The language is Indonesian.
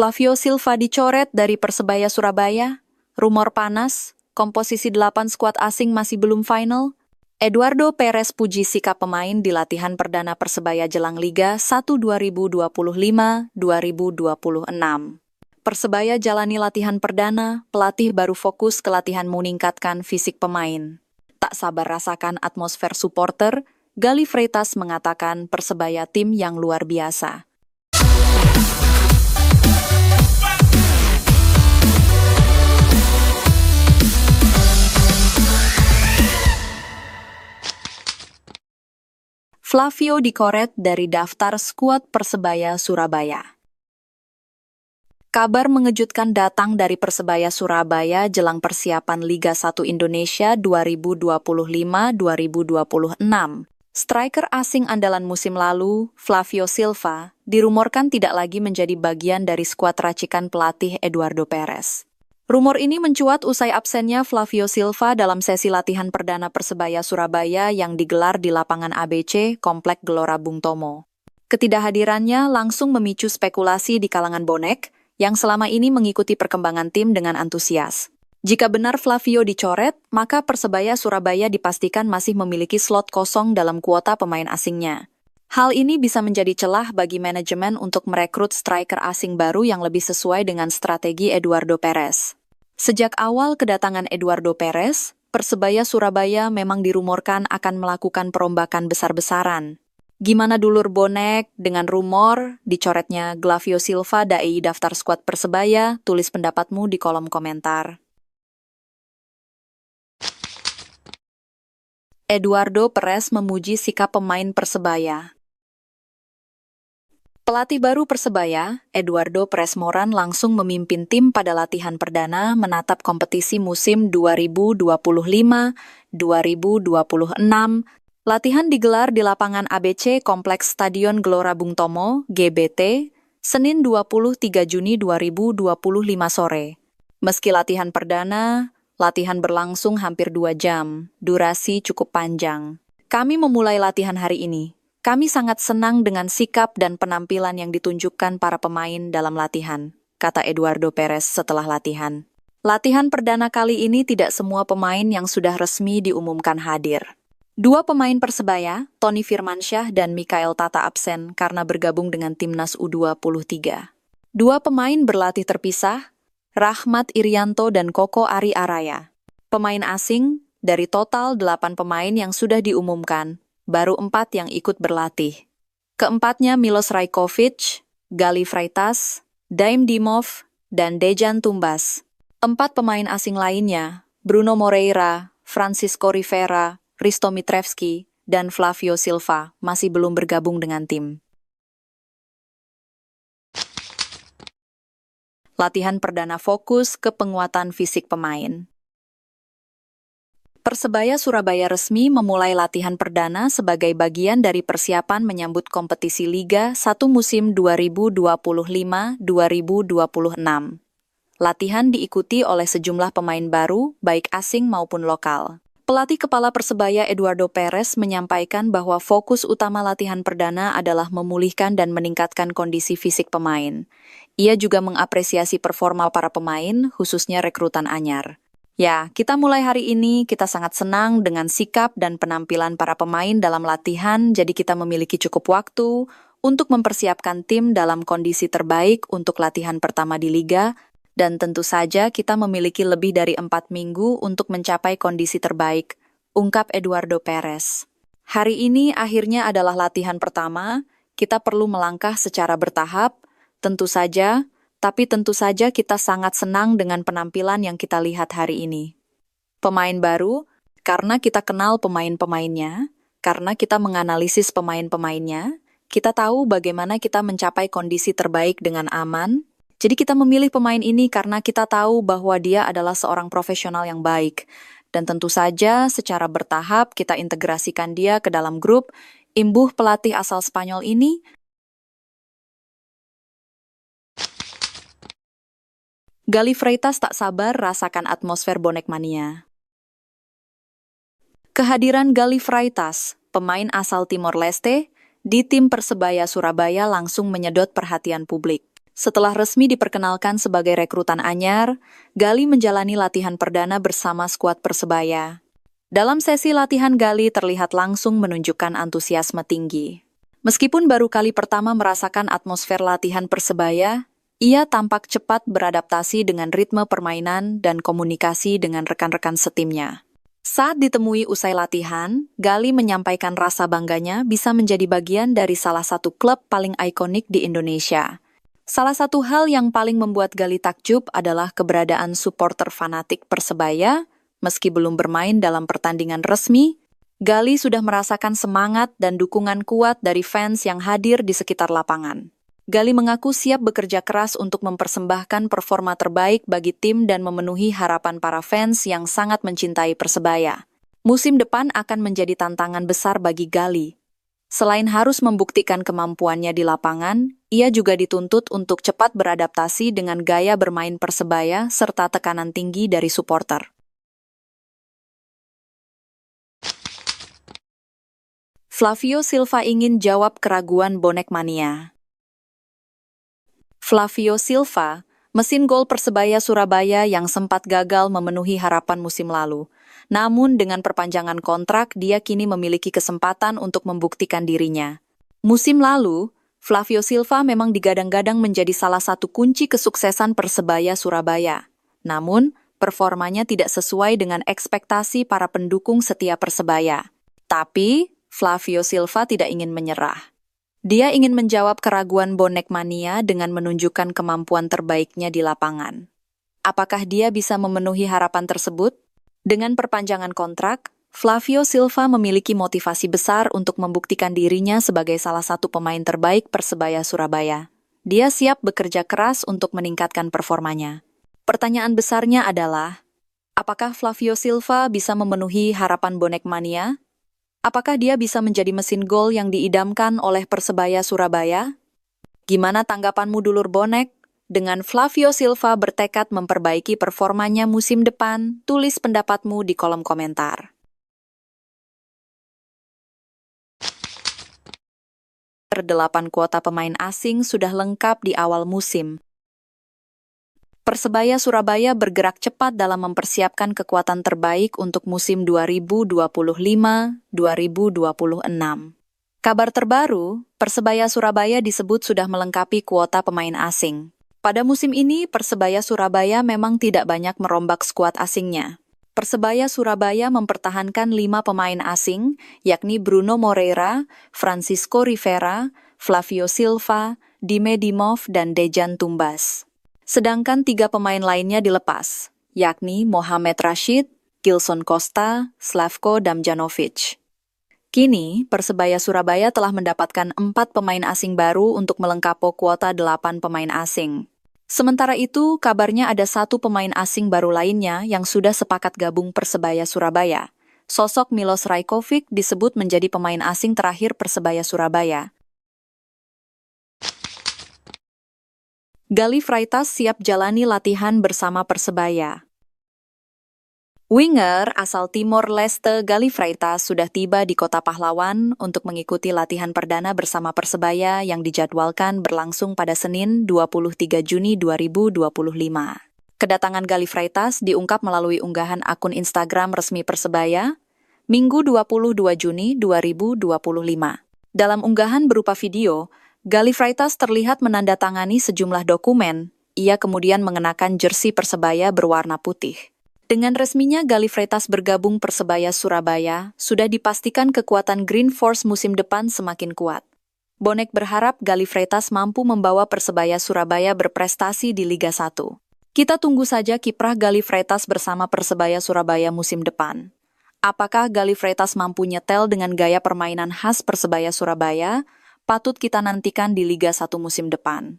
Flavio Silva dicoret dari Persebaya Surabaya, rumor panas, komposisi 8 skuad asing masih belum final, Eduardo Perez puji sikap pemain di latihan perdana Persebaya jelang Liga 1 2025-2026. Persebaya jalani latihan perdana, pelatih baru fokus ke latihan meningkatkan fisik pemain. Tak sabar rasakan atmosfer supporter, Gali Freitas mengatakan Persebaya tim yang luar biasa. Flavio dikoret dari daftar skuad Persebaya Surabaya. Kabar mengejutkan datang dari Persebaya Surabaya jelang persiapan Liga 1 Indonesia 2025-2026. Striker asing andalan musim lalu, Flavio Silva, dirumorkan tidak lagi menjadi bagian dari skuad racikan pelatih Eduardo Perez. Rumor ini mencuat usai absennya Flavio Silva dalam sesi latihan perdana Persebaya Surabaya yang digelar di lapangan ABC, Komplek Gelora Bung Tomo. Ketidakhadirannya langsung memicu spekulasi di kalangan bonek, yang selama ini mengikuti perkembangan tim dengan antusias. Jika benar Flavio dicoret, maka Persebaya Surabaya dipastikan masih memiliki slot kosong dalam kuota pemain asingnya. Hal ini bisa menjadi celah bagi manajemen untuk merekrut striker asing baru yang lebih sesuai dengan strategi Eduardo Perez. Sejak awal kedatangan Eduardo Perez, Persebaya Surabaya memang dirumorkan akan melakukan perombakan besar-besaran. Gimana dulur bonek dengan rumor dicoretnya Flavio Silva dari daftar skuad Persebaya? Tulis pendapatmu di kolom komentar. Eduardo Perez memuji sikap pemain Persebaya. Pelatih baru Persebaya, Eduardo Perez Moran langsung memimpin tim pada latihan perdana menatap kompetisi musim 2025-2026. Latihan digelar di lapangan ABC Kompleks Stadion Gelora Bung Tomo, GBT, Senin 23 Juni 2025 sore. Meski latihan perdana, latihan berlangsung hampir 2 jam, durasi cukup panjang. Kami memulai latihan hari ini. Kami sangat senang dengan sikap dan penampilan yang ditunjukkan para pemain dalam latihan, kata Eduardo Perez setelah latihan. Latihan perdana kali ini tidak semua pemain yang sudah resmi diumumkan hadir. 2 pemain Persebaya, Tony Firmansyah dan Mikael Tata absen karena bergabung dengan Timnas U23. 2 pemain berlatih terpisah, Rahmat Irianto dan Koko Ari Araya. Pemain asing, dari total 8 pemain yang sudah diumumkan, baru 4 yang ikut berlatih. Keempatnya Milos Rajkovic, Gali Freitas, Daim Dimov, dan Dejan Tumbas. 4 pemain asing lainnya, Bruno Moreira, Francisco Rivera, Risto Mitrevski, dan Flavio Silva, masih belum bergabung dengan tim. Latihan perdana fokus ke penguatan fisik pemain. Persebaya Surabaya resmi memulai latihan perdana sebagai bagian dari persiapan menyambut kompetisi Liga 1 musim 2025-2026. Latihan diikuti oleh sejumlah pemain baru, baik asing maupun lokal. Pelatih kepala Persebaya Eduardo Perez menyampaikan bahwa fokus utama latihan perdana adalah memulihkan dan meningkatkan kondisi fisik pemain. Ia juga mengapresiasi performa para pemain, khususnya rekrutan anyar. Ya, kita mulai hari ini, kita sangat senang dengan sikap dan penampilan para pemain dalam latihan, jadi kita memiliki cukup waktu untuk mempersiapkan tim dalam kondisi terbaik untuk latihan pertama di Liga, dan tentu saja kita memiliki lebih dari 4 minggu untuk mencapai kondisi terbaik, ungkap Eduardo Perez. Hari ini akhirnya adalah latihan pertama, kita perlu melangkah secara bertahap, tentu saja kita sangat senang dengan penampilan yang kita lihat hari ini. Pemain baru, karena kita kenal pemain-pemainnya, karena kita menganalisis pemain-pemainnya, kita tahu bagaimana kita mencapai kondisi terbaik dengan aman. Jadi kita memilih pemain ini karena kita tahu bahwa dia adalah seorang profesional yang baik. Dan tentu saja secara bertahap kita integrasikan dia ke dalam grup, imbuh pelatih asal Spanyol ini. Gali Freitas tak sabar rasakan atmosfer bonek mania. Kehadiran Gali Freitas, pemain asal Timor Leste, di tim Persebaya Surabaya langsung menyedot perhatian publik. Setelah resmi diperkenalkan sebagai rekrutan anyar, Gali menjalani latihan perdana bersama skuad Persebaya. Dalam sesi latihan, Gali terlihat langsung menunjukkan antusiasme tinggi. Meskipun baru kali pertama merasakan atmosfer latihan Persebaya, ia tampak cepat beradaptasi dengan ritme permainan dan komunikasi dengan rekan-rekan setimnya. Saat ditemui usai latihan, Gali menyampaikan rasa bangganya bisa menjadi bagian dari salah satu klub paling ikonik di Indonesia. Salah satu hal yang paling membuat Gali takjub adalah keberadaan supporter fanatik Persebaya. Meski belum bermain dalam pertandingan resmi, Gali sudah merasakan semangat dan dukungan kuat dari fans yang hadir di sekitar lapangan. Gali mengaku siap bekerja keras untuk mempersembahkan performa terbaik bagi tim dan memenuhi harapan para fans yang sangat mencintai Persebaya. Musim depan akan menjadi tantangan besar bagi Gali. Selain harus membuktikan kemampuannya di lapangan, ia juga dituntut untuk cepat beradaptasi dengan gaya bermain Persebaya serta tekanan tinggi dari supporter. Flavio Silva ingin jawab keraguan bonek mania. Flavio Silva, mesin gol Persebaya Surabaya yang sempat gagal memenuhi harapan musim lalu. Namun dengan perpanjangan kontrak, dia kini memiliki kesempatan untuk membuktikan dirinya. Musim lalu, Flavio Silva memang digadang-gadang menjadi salah satu kunci kesuksesan Persebaya Surabaya. Namun, performanya tidak sesuai dengan ekspektasi para pendukung setia Persebaya. Tapi, Flavio Silva tidak ingin menyerah. Dia ingin menjawab keraguan bonek mania dengan menunjukkan kemampuan terbaiknya di lapangan. Apakah dia bisa memenuhi harapan tersebut? Dengan perpanjangan kontrak, Flavio Silva memiliki motivasi besar untuk membuktikan dirinya sebagai salah satu pemain terbaik Persebaya Surabaya. Dia siap bekerja keras untuk meningkatkan performanya. Pertanyaan besarnya adalah, apakah Flavio Silva bisa memenuhi harapan bonek mania? Apakah dia bisa menjadi mesin gol yang diidamkan oleh Persebaya Surabaya? Gimana tanggapanmu dulur bonek? Dengan Flavio Silva bertekad memperbaiki performanya musim depan, tulis pendapatmu di kolom komentar. 8 kuota pemain asing sudah lengkap di awal musim. Persebaya Surabaya bergerak cepat dalam mempersiapkan kekuatan terbaik untuk musim 2025-2026. Kabar terbaru, Persebaya Surabaya disebut sudah melengkapi kuota pemain asing. Pada musim ini, Persebaya Surabaya memang tidak banyak merombak skuad asingnya. Persebaya Surabaya mempertahankan 5 pemain asing, yakni Bruno Moreira, Francisco Rivera, Flavio Silva, Dime Dimov, dan Dejan Tumbas. Sedangkan 3 pemain lainnya dilepas, yakni Mohamed Rashid, Gilson Costa, Slavko Damjanovic. Kini, Persebaya Surabaya telah mendapatkan 4 pemain asing baru untuk melengkapi kuota 8 pemain asing. Sementara itu, kabarnya ada 1 pemain asing baru lainnya yang sudah sepakat gabung Persebaya Surabaya. Sosok Milos Rajkovic disebut menjadi pemain asing terakhir Persebaya Surabaya. Gali Freitas siap jalani latihan bersama Persebaya. Winger asal Timor Leste Gali Freitas sudah tiba di Kota Pahlawan untuk mengikuti latihan perdana bersama Persebaya yang dijadwalkan berlangsung pada Senin 23 Juni 2025. Kedatangan Gali Freitas diungkap melalui unggahan akun Instagram resmi Persebaya, Minggu 22 Juni 2025. Dalam unggahan berupa video, Gali Freitas terlihat menandatangani sejumlah dokumen. Ia kemudian mengenakan jersey Persebaya berwarna putih. Dengan resminya Gali Freitas bergabung Persebaya Surabaya, sudah dipastikan kekuatan Green Force musim depan semakin kuat. Bonek berharap Gali Freitas mampu membawa Persebaya Surabaya berprestasi di Liga 1. Kita tunggu saja kiprah Gali Freitas bersama Persebaya Surabaya musim depan. Apakah Gali Freitas mampu nyetel dengan gaya permainan khas Persebaya Surabaya? Patut kita nantikan di Liga 1 musim depan.